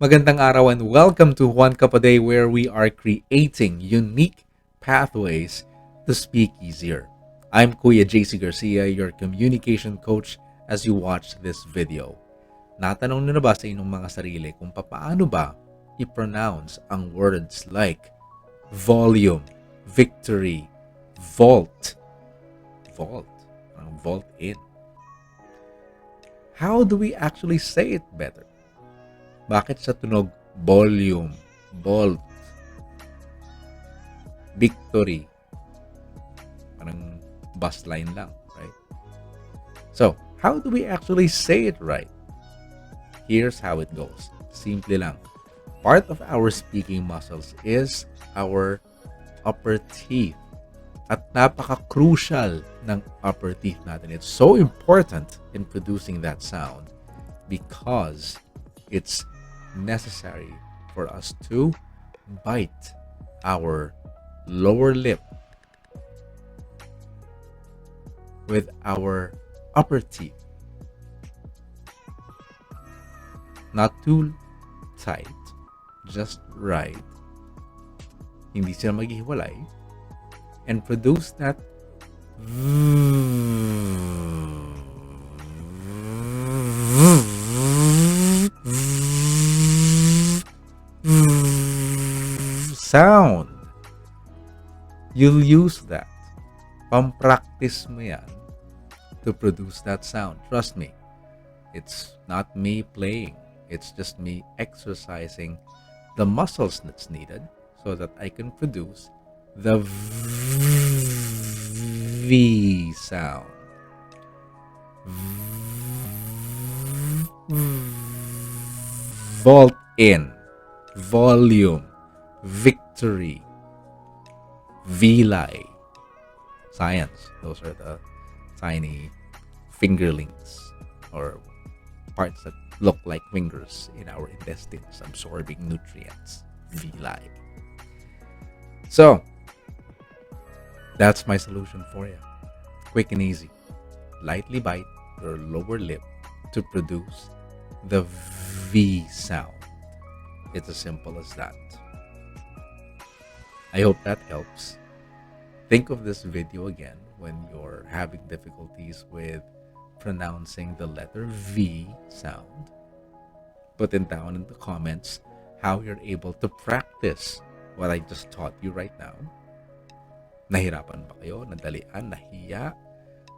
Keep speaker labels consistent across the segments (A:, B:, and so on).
A: Magandang araw and welcome to One Cup a Day, where we are creating unique pathways to speak easier. I'm Kuya JC Garcia, your communication coach, as you watch this video. Natanong niyo na ba sa inyong mga sarili kung paano ba i-pronounce ang words like volume, victory, vault, vault in? How do we actually say it better? Bakit sa tunog volume, bolt, victory? Parang bus line lang, right? So, how do we actually say it right? Here's how it goes. Simple lang. Part of our speaking muscles is our upper teeth. At napaka-crucial ng upper teeth natin. It's so important in producing that sound because it's necessary for us to bite our lower lip with our upper teeth. Not too tight, just right. Hindi sila maghihiwalay, and produce that sound. You'll use that. Pampractice mo yan to produce that sound. Trust me. It's not me playing. It's just me exercising the muscles that's needed so that I can produce the V sound. Vault in, volume, victory, villi. Science. Those are the tiny fingerlings or parts that look like fingers in our intestines absorbing nutrients. Villi. So, that's my solution for you. Quick and easy. Lightly bite your lower lip to produce the V sound. It's as simple as that. I hope that helps. Think of this video again when you're having difficulties with pronouncing the letter V sound. Put it down in the comments how you're able to practice what I just taught you right now. Nahirapan ba kayo? Nadalian? Nahiya?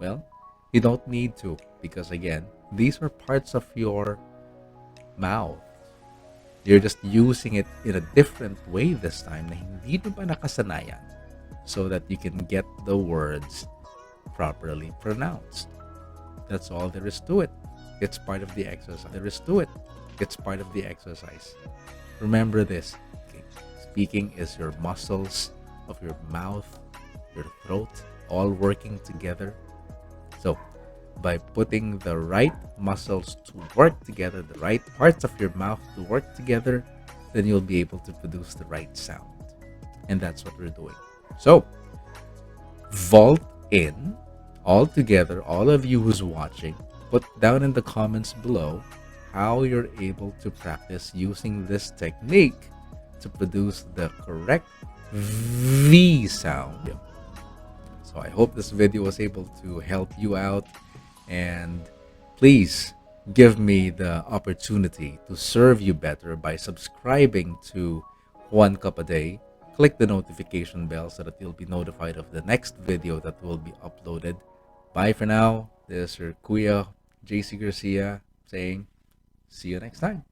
A: Well, you don't need to, because again, these are parts of your mouth. You're just using it in a different way this time na hindi nyo pa nakasanayan so that you can get the words properly pronounced. That's all there is to it. It's part of the exercise. It's part of the exercise. Remember this. Okay. Speaking is your muscles of your mouth, your throat, all working together. So, by putting the right muscles to work together, the right parts of your mouth to work together, then you'll be able to produce the right sound. And that's what we're doing. So, vault in, all together, all of you who's watching, put down in the comments below how you're able to practice using this technique to produce the correct V sound. So I hope this video was able to help you out, and please give me the opportunity to serve you better by subscribing to One Cup a Day. Click the notification bell so that you'll be notified of the next video that will be uploaded. Bye for now. This is your Kuya JC Garcia saying, see you next time.